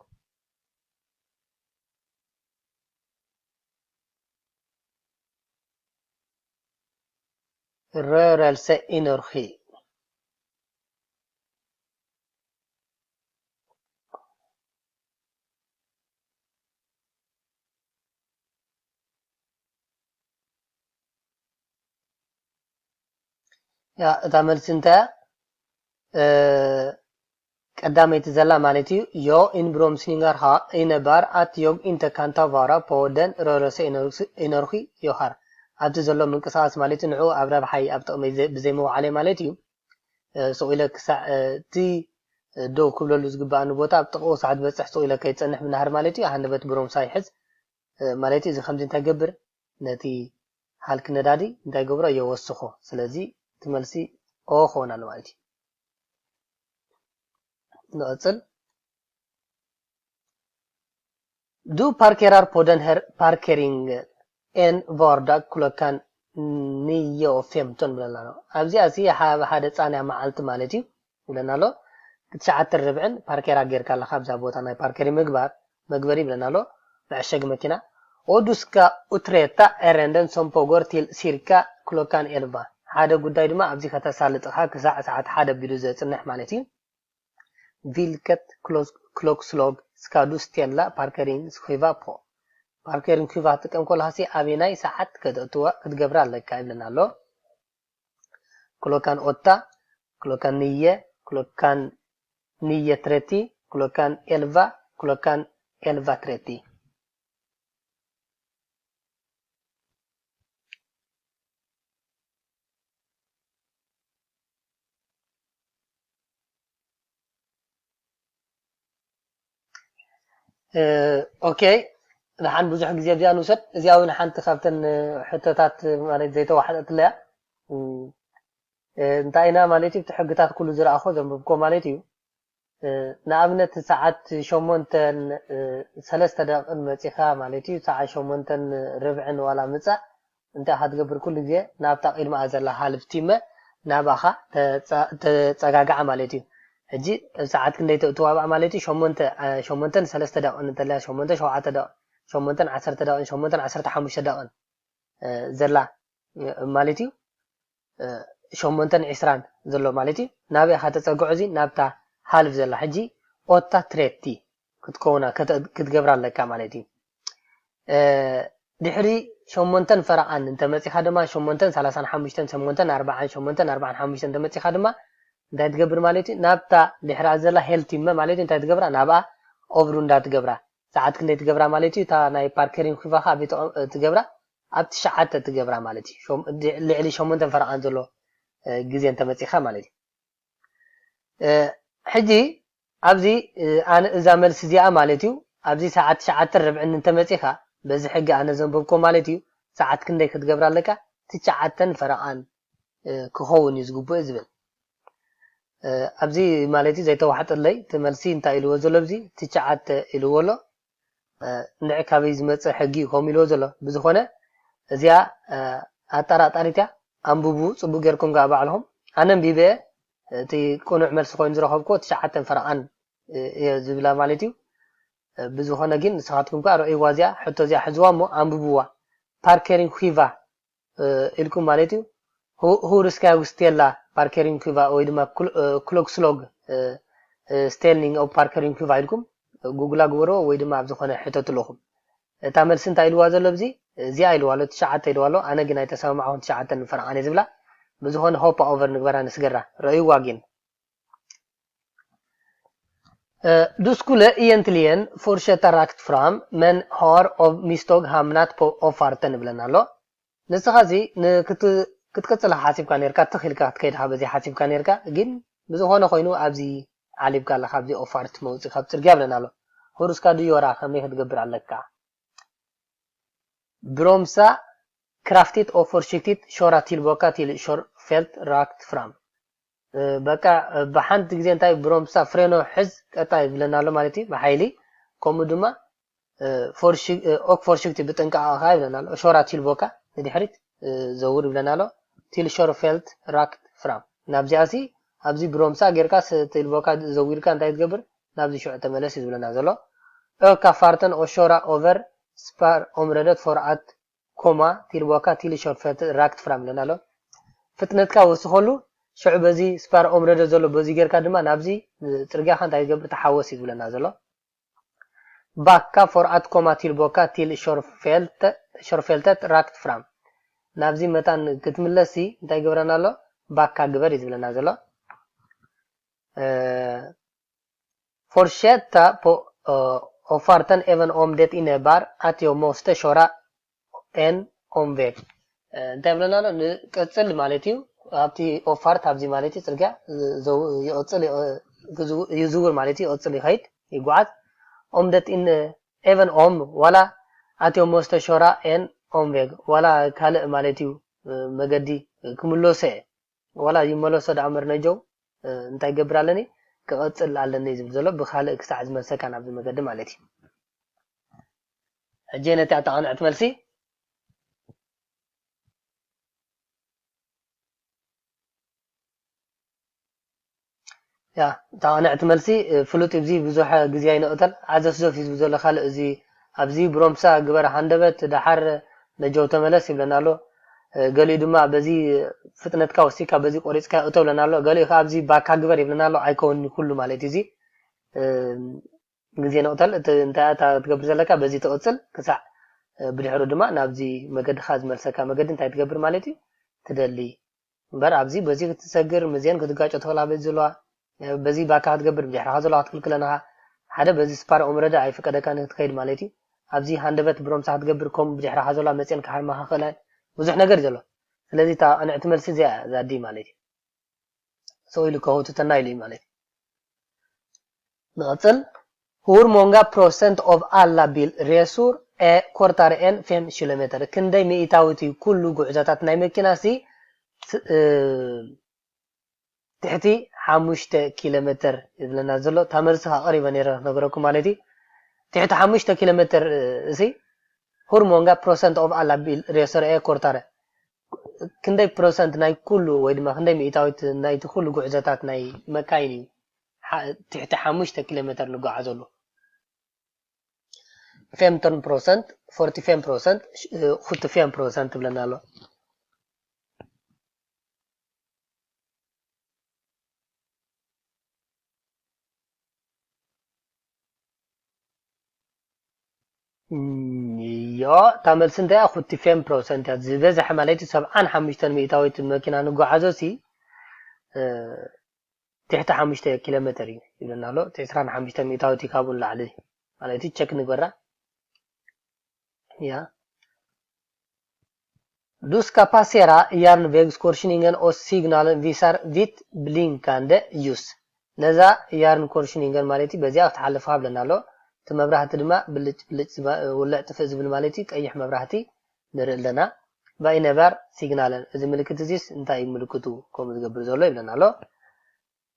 rörelse energi ja እታ መልሲ እንታይ ቀዳመይቲ ዘላ ማለት እዩ ዮ inbromsningar ha innebär att jag inte kan ta vara på den rörelse energi jag har ኣብቲ ዘሎ ምንቅስቃስ ማለት ንዑ ኣብ ረብሓይ ኣብ ጥቕመይ ብዘይመውዓለይ ማለት እዩ ሰው ኢለ ክሳዕ እቲ ደው ክብለሉ ዝግባእኒ ቦታ ኣብ ጥቕኡ ሰዓት በፅሕ ሰው ኢለ ከይፀንሕ ምናሃር ማለት እዩ ሃንበት ብሮምሳ ይሕዝ ማለት እዩ እዚ ከምዚ እንታይ ገብር ነቲ ሃልክ ነዳዲ እንታይ ገብሮ የወስኾ ስለዚ እቲ መልሲ ኦ ክኾን ኣሎ ማለት እዩ ንቕፅል ዱ ፓርኬራር på den här parkering en vardag klockan 9:15 ብለና ኣሎ ኣብዚኣ እዚ ሓደ ፃንያ መዓልቲ ማለት እዩ ብለና ኣሎ ክትሸዓተ ርብዕን ፓርኬራ ጌርካ ኣለካ ኣብዛ ቦታ ናይ ፓርኬሪ መግበሪ ብለና ኣሎ መዕሸጊ መኪና och du ska uträtta ärenden som pågår till cirka klockan 11 ሓደ ጉዳይ ድማ ኣብዚ ከተሳልጥኻ ክሳዕ ሰዓት 1 ቢሉ ዘፅንሕ ማለት እዩ vilket klockslag ska du ställa parkeringsskiva på parkeringsskiva ትጥቀም ከለሃሲ ኣበይ ሰዓት ክትገብራ ኣለካ ይብለና ኣሎ klockan 8 klockan 9 klockan 9:30 klockan 11 klockan 11:30 اوكي نحن ብዙሕ ግዜ ኣብዚኣ ንውሰድ እዚኣ እውን ሓንቲ ካብተን ሕቶታት ማለት ዘይተዋሓጠትለያ እንታይ ኢና ማለት እዩ ሕግታት ኩሉ ዝረኣኾ ዘንብብኮ ማለት እዩ ንኣብነት ሰዓት 8:03 ደቂቕን መፂኻ ማለት እዩ ሰዓት 8:40 ዋላ ምፃእ እንታይ ክትገብር ኩሉ ግዜ ናብታ ቅድሚኣ ዘላ ሃልፍቲመ ናባኻ ተፀጋግዓ ማለት እዩ ሕጂ ሰዓት ክንደይ ተዋባዕ ማለት እዩ 8:03 ደቂቕን እንተለያ 8:07 ደቂቕ 8:10 ደቂቕን 8:15 ደቂቕን ዘላ ማለት እዩ 8:20 ዘሎ ማለት እዩ ናበይ ከተፀግዑ እዚ ናብታ ሃልፍ ዘላ ሕጂ ኦታ ትሬቲ ክትከውና ክትገብራ ኣለካ ማለት እዩ ድሕሪ 8 ፈረቓን እንተመፂኻ ድማ 8:35 8:40 እንተመፂኻ ድማ እንታይ ትገብር ማለት እዩ ናብታ ድሕራ ዘላ ሄልቲመ ማለት እዩ እንታይ ትገብራ ናብኣ ኦብሩ እንዳትገብራ ሰዓት ክንደይ ትገብራ ማለት እዩ እታ ናይ ፓርኬሪንግ ኺፋኻ ኣበይ ትገብራ ኣብቲ 9 ትገብራ ማለት እዩ ልዕሊ 8 ፈረቓን ዘሎ ግዜ እንተመፂኻ ማለት እዩ ሕጂ ኣብዚ እዛ መልሲ እዚኣ ማለት እዩ ኣብዚ ሰዓት 9:40 እንተመፂኻ በዚ ሕጊ ኣነ ዘንበብኮ ማለት እዩ ሰዓት ክንደይ ክትገብራ ኣለካ እቲ 9 ፈረቓን ክኸውን እዩ ዝግቡእ ዝብል ኣብዚ ማለት እዩ ዘይተዋሓጠለይ እቲ መልሲ እንታይ ኢልዎ ዘሎ ኣብዚ እቲ 9 ኢልዎ ኣሎ ንዕ ካበይ ዝመፅእ ሕጊ ከምኡ ኢልዎ ዘሎ ብዝኾነ እዚኣ ኣጠራጣሪት እያ ኣንብቡ ፅቡቅ ጌርኩም ጋር ባዕልኹም ኣነ ኣንቢበ እቲ ቁኑዕ መልሲ ኮይኑ ዝረኸብኮ እቲ 9 ፈረቓን እየ ዝብላ ማለት እዩ ብዝኾነ ግን ንስኻትኩም ጋር ርአይዋ እዚኣ ሕቶ እዚኣ ሕዝዋ እሞ ኣንብብዋ ፓርኬሪንግ ኺቫ ኢልኩም ማለት እዩ hur ska jag ställa parkeringsskiva ወይ ድማ klockslag ställning av parkeringsskiva ኢልኩም ጉግላ ግበሮ ወይ ድማ ኣብ ዝኾነ ሕተት ኣለኹም እታ መልሲ እንታይ ኢልዋ ዘሎ እዚ እዚኣ ኢልዋ ኣሎ 9 ኢልዋ ኣሎ ኣነ ግን ኣይተሰማዕኹን 9 ፈረቓን ዝብላ ብዝኾነ ሆፕ ኦቨር ንግበራ ንስገራ ርአይዋ ግን Du skulle egentligen fortsätta rakt fram men har av misstag hamnat på avfarten ይብለና ኣሎ ንስኻ እዚ ክትቀፅል ሓሲብካ ነርካ ተኺልካ ክትከይድካ በዚ ሓሲብካ ነርካ ግን ብዝኾነ ኮይኑ ኣብዚ ዓሊብካ ኣለካ ኣብዚ ኦፋርት መውፅእ ካብ ፅርግያ ብለና ኣሎ ሁሩስካ ድዮራ ከመይ ክትገብር ኣለካ ብሮምሳ ክራፍቲት ኦፍ ፎርሽክቲት ሾራ ቲል ቦካ ቲል ሾር ፌልት ራክት ፍራም በቃ በሓንቲ ግዜ እንታይ ብሮምሳ ፍሬኖ ሕዝ ቀጣይ ብለናሎ ማለት እዩ በሓይሊ ከምኡ ድማ ኦክ ፎርሽክቲ ብጥንቃቐ ይብለናሎ ሾራ ቲል ቦካ ንድሕሪት ዘውር ይብለናሎ ቲል ሾር ፌልት ራክት ፍራም ናብዚኣሲ ኣብዚ ብሮምሳ ጌርካ ቲል ቦካ ዘዊርካ እንታይ ትገብር ናብዚ ሽዑ ተመለስ እዩ ዝብለና ዘሎ ኦካ ፋርተን ኦሾራ ኦቨር ስፓር ኦምረደት ፎርዓት ኮማ ቲል ቦካ ቲል ሾር ፌልት ራክት ፍራም ይብለናሎ ፍጥነትካ ወስኸሉ ሽዑ በዚ ስፓር ኦምረደት ዘሎ በዚ ጌርካ ድማ ናብዚ ፅርግያኻ እንታይ ትገብር ተሓወስ እዩ ዝብለና ዘሎ ባካ ፎርዓት ኮማ ቲል ቦካ ቲል ሾር ፌልተት ራክት ፍራም ናብዚ መታን ክትምለሲ እንታይ ገብረና ኣሎ ባካ ግበር እዩ ዝብለና ዘሎ fortsätta på offerten även om det innebär att jag måste köra en omväg. እንታይ ብለና ኣሎ ንቀፅል ማለት እዩ ኣብቲ ኦፈርት ኣብዚ ማለት እዩ ፅርግያ ይቕፅል ይዝውር ማለት እዩ ይቕፅል ይኸይድ ይጓዓዝ om det även om ዋላ att jag måste köra en omväg ዋላ ካልእ ማለት እዩ መገዲ ክምለሶ ዋላ ይመለሶ ዳኣ መርነጀው እንታይ ገብር ኣለኒ ክቐፅል ኣለኒ ዝብል ዘሎ ብካልእ ክሳዕ ዝመሰካ ናብዚ መገዲ ማለት እዩ ሕጂ ነቲ ኣጠቓንዕቲ መልሲ ያ ተቃንዕቲ መልሲ ፍሉጥ እዚ ብዙሕ ግዜ ኣይነቕተል ዓዘፍ ዘፍ እዩ ዘሎ ካልእ እዚ ኣብዚ ብሮምሳ ግበር ሃንደበት ዳሓር ነጀው ተመለስ ይብለና ኣሎ ገሊኡ ድማ በዚ ፍጥነትካ ወሲካ በዚ ቆሪፅካ እተው ብለና ኣሎ ገሊኡ ከዓ ኣብዚ ባካ ግበር ይብለና ኣሎ ኣይከውን ኩሉ ማለት እዚ ግዜ ነቕተል እንታይ ትገብር ዘለካ በዚ ትቕፅል ክሳዕ ብድሕሩ ድማ ናብዚ መገድኻ ዝመልሰካ መገዲ እንታይ ትገብር ማለት እዩ ትደሊ እምበር ኣብዚ በዚ ክትሰግር ምዝን ክትጋጮ ተኽእላ በዚ ዘለዋ በዚ ባካ ክትገብር ብድሕሪኻ ዘለዋ ክትክልክለናኻ ሓደ በዚ ስፓር ኦምረዳ ኣይፍቀደካ ንክትከይድ ማለት እዩ ኣብዚ ሃንደበት ብሮምሳ ክትገብር ከምኡ ብድሕሪኻ ዘለዋ መፅን ክሓርማኻ ክእለን ብዙሕ ነገር ዘሎ ስለዚ ኣንዕቲ መልሲ እዚኣ ዛዲ ማለት እዩ ሰው ኢሉ ከውትተና ኢሉ ማለት እዩ ንቐፅል hur många procent av alla bilresor är kortare än 5 kilometer ክንደይ ሚእታዊት እዩ ኩሉ ጉዕዞታት ናይ መኪና ሲ ትሕቲ 5 ኪሎ ሜትር ይብለና ዘሎ ተመልስኻ ቀሪበ ነይረ ነገረኩም ማለት እዩ ትሕቲ 5 ኪሎ ሜትር እዚ hur många procent av alla bilresor är kortare ክንደይ ፕሮሰንት ናይ ኩሉ ወይ ድማ ክንደይ ሚእታዊት ናይቲ ኩሉ ጉዕዞታት ናይ መካይን እዩ ትሕቲ 5 ኪሎ ሜትር ንጓዓዘሉ 15% 45% 75% ብለና ኣሎ Ja, ታመልስ እንታይ 75% ያ ዝበዝሐ ማለት እዩ 75 ሚእታዊት መኪና ንጓዓዞ ሲ ትሕቲ 5 ኪሎ ሜትር እዩ ይብለና ኣሎ 25 ሚእታዊት ካብን ላዕሊ ማለት እዩ ቸክ ንግበራ ያ Du ska passera järnvägskorsningen och signalen visar vitt blinkande ljus. ነዛ järnvägskorsningen ማለት እዩ በዚያ ክትሓልፍ ብለና ኣሎ እቲ መብራህቲ ድማ ብልጭ ብልጭ ውልዕ ጥፍእ ዝብል ማለት እዩ ቀይሕ መብራህቲ ንርኢ ኣለና ባይነባር ሲግናልን እዚ ምልክት እዚስ እንታይ ምልክቱ ከምኡ ዝገብር ዘሎ ይብለና ኣሎ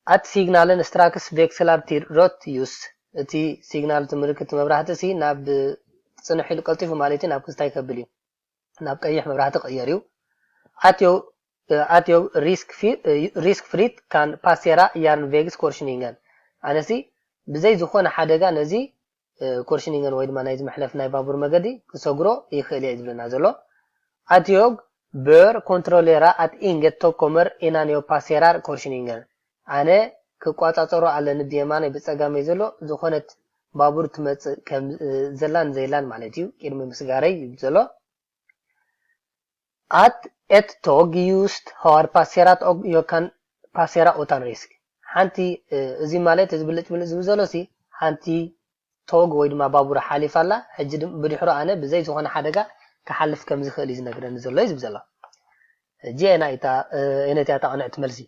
at signalen strax växlar till rött ljus እቲ ሲግናል እቲ ምልክት መብራህቲ ሲ ናብ ጽንሕ ኢሉ ቀልጢፉ ማለት እዩ ናብ ክስታይ ከብል እዩ ናብ ቀይሕ መብራህቲ ቀየር እዩ at jag risk fritt kan passera järnvägskorsningen ኣነሲ ብዘይ ዝኾነ ሓደጋ ነዚ ኮርሽኒንገን ወይ ድማ ናይዚ መሕለፍ ናይ ባቡር መገዲ ክሰግሮ ይኽእል እየ ዝብለና ዘሎ att jag bör kontrollera att inget tåg kommer innan jag passerar korsningen ኣነ ክቋፃፀሮ ኣለኒ ብየማነይ ብፀጋመይ ዘሎ ዝኾነት ባቡር ትመፅእ ከም ዘላን ዘይላን ማለት እዩ ቅድሚ ምስጋረይ ዘሎ att ett tåg just har passerat och jag kan passera utan risk ሓንቲ እዚ ማለት እዚ ብልጭ ብልጭ ዝብል ዘሎ ሲ ሓንቲ ቶግ ወይ ድማ ባቡር ሓሊፍ ኣላ ሕጂ ብድሕሮ ኣነ ብዘይ ዝኾነ ሓደጋ ክሓልፍ ከም ዝኽእል እዩ ዝነግረኒ ዘሎ እዩ ዝብል ዘሎ ሕጂ ነቲ ኣጠቕንዕቲ መልሲ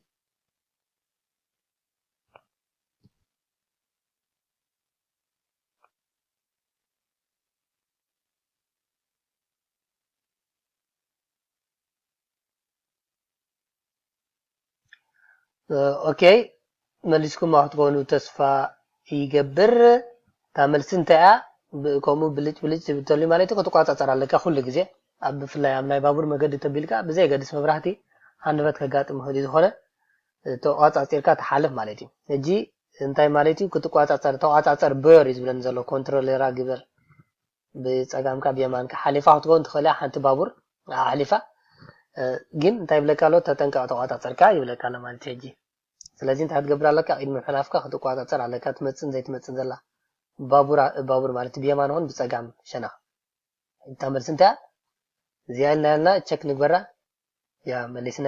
اوكي مليسكم ما تكونوا تسفى يقبر تعمل سنتها كومو بلج بتقولي مالتي كتقاطع لك كل غزي اب فلاي ام لاي بابور مقد تبيلك بزي قدس مبراحتي حنبت كغاطم هدي زخونه ተቋጻጽርካ ተሓልፍ ማለት እዩ እጂ እንታይ ማለት እዩ ክትቋጻጽር ተቋጻጽር በር ይዝብለን ዘሎ ኮንትሮለራ ግበር ብጸጋምካ ብየማንካ ሓሊፋ ክትኮን ትኽእላ ሓንቲ ባቡር ሓሊፋ ግን እንታይ ብለካሎ ተጠንቀቕ ተቋጻጽርካ ይብለካሎ ማለት እዩ እጂ ስለዚ እንታይ ትገብር ኣለካ ኢድመ ሕናፍካ ክትቋጻጽር ኣለካ ትመጽን ዘይትመጽን ዘላ ባቡር ማለት ብየማን ሆን ብጸጋም ሸና እንታመልስ እንታይ ዚያልና ቼክ ንግበራ ያ መሊስና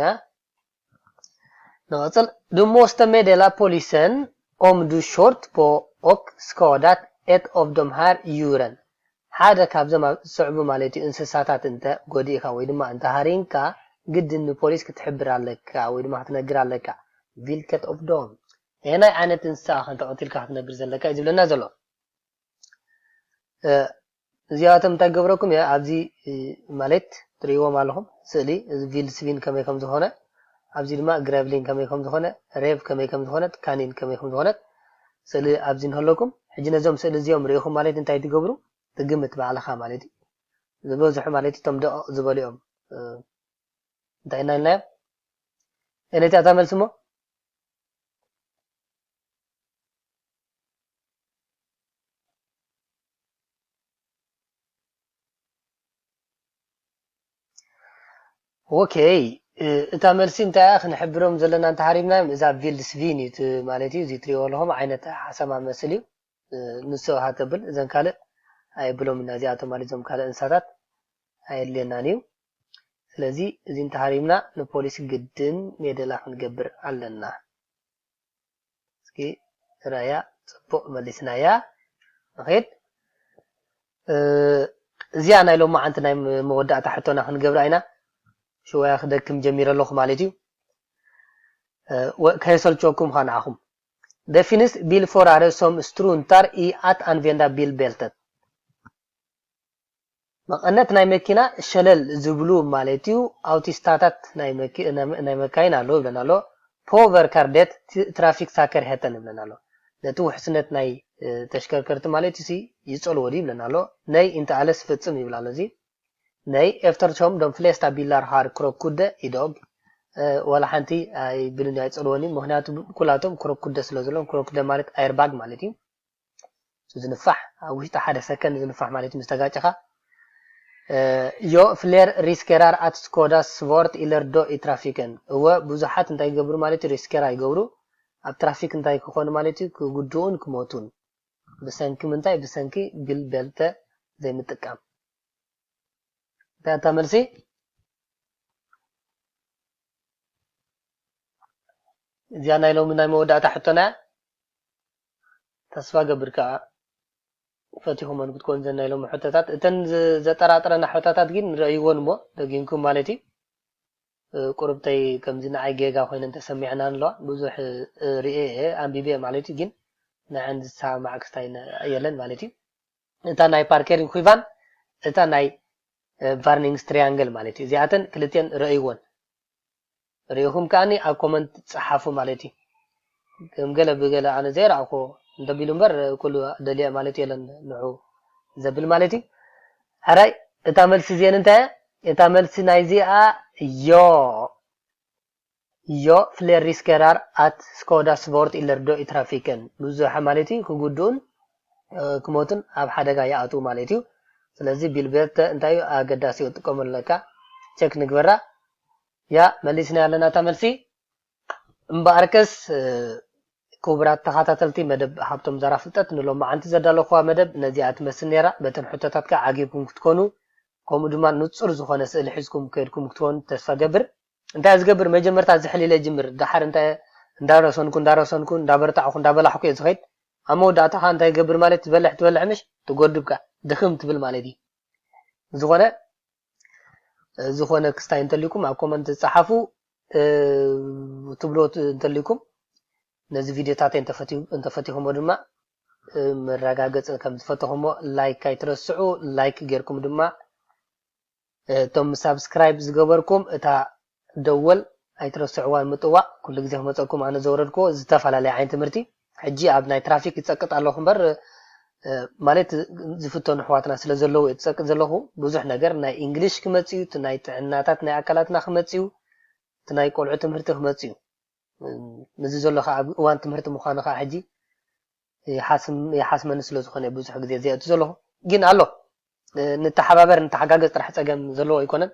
نوصل du måste meddela polisen om du kört på och skadat ett av de här djuren. هذا كابزم صعب مالتي انسساتات انت غوديخا ويدما انت هارينكا قد ان البوليس كتحبر عليك ويدما تنقر عليك vilket of them هنا عانت انسا انت قلتلك هتنقر زلك يجب لنا زلو زيادة متقبركم يا عبزي مالت تريوا مالهم سألي فيل سفين كما يكم زهونه ابزي دما جرافلين كما يكون زخونه ريف كما يكون زخونه كانين كما يكون زخونه سل ابزي نهلكم حجي نزوم سل زيوم ريخم مالتي انتي تغبرو تغمت بعلخا مالتي زبوزح مالتي تمدو زبليوم انتي ناينا اني تعمل سمو اوكي እታ መልሲ እንታይ ክንሕብሮም ዘለና እንተሃሪብና እዛ ቪልስቪኒት ማለት እዩ ዚትሪኦ ለهم ዓይነት ሓሰማ መስል እዩ ንሱ ሃተብል እዘን ካልእ ኣይብሎም እና እዚኣቶም ማለት ዞም ካልእ እንስሳታት ኣይድልየናን እዩ ስለዚ እዚ እንተሃሪብና ንፖሊስ ግድን ሜደላ ክንገብር ኣለና እስኪ ራያ ጽቡቕ መሊስናያ ንኸይድ እዚኣ ናይ ሎማዓንቲ ናይ መወዳእታ ሕቶና ክንገብር ኢና شويه خدكم جميل الله مالتي وكيسلچوكم خناخم Det finns bilförare som struntar i att använda bilbältet. مقنت ናይ መኪና ሸለል ዝብሉ ማለት እዩ አውቲስታታት ናይ መካይና አሎ ብለናሎ ፖቨርካርዴት ትራፊክ ሳከር ሄተን ብለናሎ ነቲ ውሕስነት ናይ ተሽከርከርቲ ማለት እዩ ይጸልወዲ ብለናሎ ናይ እንተ አለስ ፍጽም ይብላል እዚ Nej, eftersom de flesta bilar har krockkudde idag ولا حنتي اي بنني يصلوني مهناتهم كلاتهم كروكودة سلازلهم كروكودة مالت ايرباج مالتي زنفح او ويتا حدا سكن زنفح مالتي مستغاچخا يو فلير ريسكرار ات سكودا سورت إلر دو اي ترافيكن هو بزحات انتي يقبرو مالتي ريسكرا يقبرو اب ترافيك انتي كخون مالتي كغدون كموتون بسنكي منتي بسنكي بالبلته زي متقام تا مرسي زيانا يلو من المودة تحتنا تسفى قبركا فتيهم من بتكون زينا يلو محطتات اتن زتراترنا حطتات جين رأيون مو دقينكم مالتي قربتي كم زينا عي جيغا خوين انت سمعنا نلو بوزوح رئيه انبيبيا مالتي جين نا عند الساعة معك ستاين ايالن مالتي اتا ناي باركيرين خويفان اتا ناي varnings triangle ማለት እዩ እዚኣተን ክልቴን ረእይዎን ረእይኹም ከኣኒ ኣብ ኮመንት ጽሓፉ ማለት እዩ ከም ገለ ብገለ ኣነ ዘይረኣኹ እንደቢሉ እምበር ኩሉ ደልየ ማለት የለን ንዑ ዘብል ማለት እዩ ሓራይ እታ መልሲ እዚአን እንታይ እታ መልሲ ናይ እዚኣ ዮ ፍሌር ሪስከራር ኣት ስኮዳ ስፖርት ኢለርዶ ኢ ትራፊክን ብዙሕ ማለት እዩ ክጉድኡን ክሞቱን ኣብ ሓደጋ ይኣትዉ ማለት እዩ ስለዚህ ቢልቤት እንታይ አገዳሲ ወጥቆመለካ ቼክ ንግበራ ያ መሊስና ያለና ተመልሲ እምባርከስ ኩብራት ተኻታተልቲ መደብ ሃብቶም ዘራፍልጠት ንሎም ማዓንቲ ዘዳለኹ መደብ ነዚኣት መስል ነራ በተን ሕቶታትካ ዓጊብኩም ክትኮኑ ከምኡ ድማ ንጹር ዝኾነ ስእሊ ሒዝኩም ከድኩም ክትኮኑ ተስፋ ገብር እንታይ ዝገብር መጀመርታ ዝሕሊለ ጅምር ዳሓር እንታይ እንዳረሰንኩ እንዳበርታዕኩ እንዳበላሕኩ ዝኸይድ ኣመወዳእታኻ እንታይ ገብር ማለት ትበልዕ ምሽ ትጎድብካ ድኽም ትብል ማለት እዩ ዝኾነ ክስታይ እንተልይኩም ኣብ ኮመንት ጻሓፉ ትብሎት እንተልይኩም ነዚ ቪድዮታት እንተፈቲኹሞ ድማ መረጋገጽ ከም ዝፈተኹሞ ላይክ ኣይትረስዑ ላይክ ጌርኩም ድማ ቶም ሳብስክራይብ ዝገበርኩም እታ ደወል ኣይትረስዕዋን ምጥዋዕ ኩሉ ግዜ ክመፀኩም ኣነ ዘወረድኮ ዝተፈላለየ ዓይነት ትምህርቲ ሕጂ ኣብ ናይ ትራፊክ ይፀቅጥ ኣለኹ እምበር ማለት ዝፍተኑ ኣሕዋትና ስለ ዘለዉ ይፀቅጥ ዘለኹ ብዙሕ ነገር ናይ እንግሊሽ ክመፅ እዩ እቲ ናይ ጥዕናታት ናይ ኣካላትና ክመፅ እዩ እቲ ናይ ቆልዑ ትምህርቲ ክመፅ እዩ ምዚ ዘሎ ከዓ ኣብ እዋን ትምህርቲ ምዃኑ ከዓ ሕጂ ይሓስመኒ ስለ ዝኾነ ብዙሕ ግዜ ዘየእቱ ዘለኹ ግን ኣሎ ንተሓባበር ንተሓጋገዝ ጥራሕ ፀገም ዘለዎ ኣይኮነን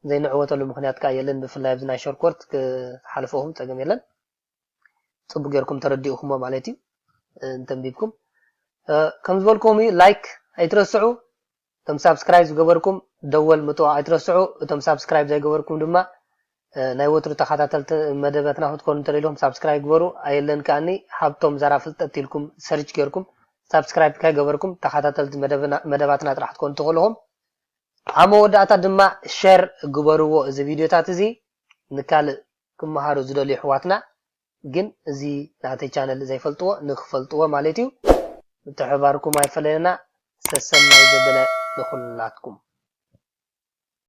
ዘይንዕወተሉ ምክንያት ከዓ የለን ብፍላይ ኣብዚ ናይ ሾርኮርት ክሓልፈኹም ፀገም የለን ፅቡቅ ጌርኩም ተረዲእኹሞ ማለት እዩ እንተንቢብኩም ከም ዝበልኩም ላይክ ኣይትረስዑ እቶም ሳብስክራይብ ዝገበርኩም ደወል ምጥዋቅ ኣይትረስዑ እቶም ሳብስክራይብ ዘይገበርኩም ድማ ናይ ወትሩ ተኸታተልቲ መደባትና ክትኮኑ እንተደልኩም ሳብስክራይብ ግበሩ ኣየለን ከዓኒ ሃብቶም ዘራ ፍልጠት ኢልኩም ሰርች ጌርኩም ሳብስክራይብ ከይገበርኩም ተኸታተልቲ መደባትና ጥራሕ ትኮኑ ትኽእልኹም ኣብ መወዳእታ ድማ ሼር ግበርዎ እዚ ቪድዮታት እዚ ንካልእ ክመሃሩ ዝደልዩ ኣሕዋትና ግን እዚ ናተይ ቻነል ዘይፈልጥዎ ንክፈልጥዎ ማለት እዩ ምትሕብባርኩም ኣይፈለየና ሰሰናይ ዘበለ ንኩላትኩም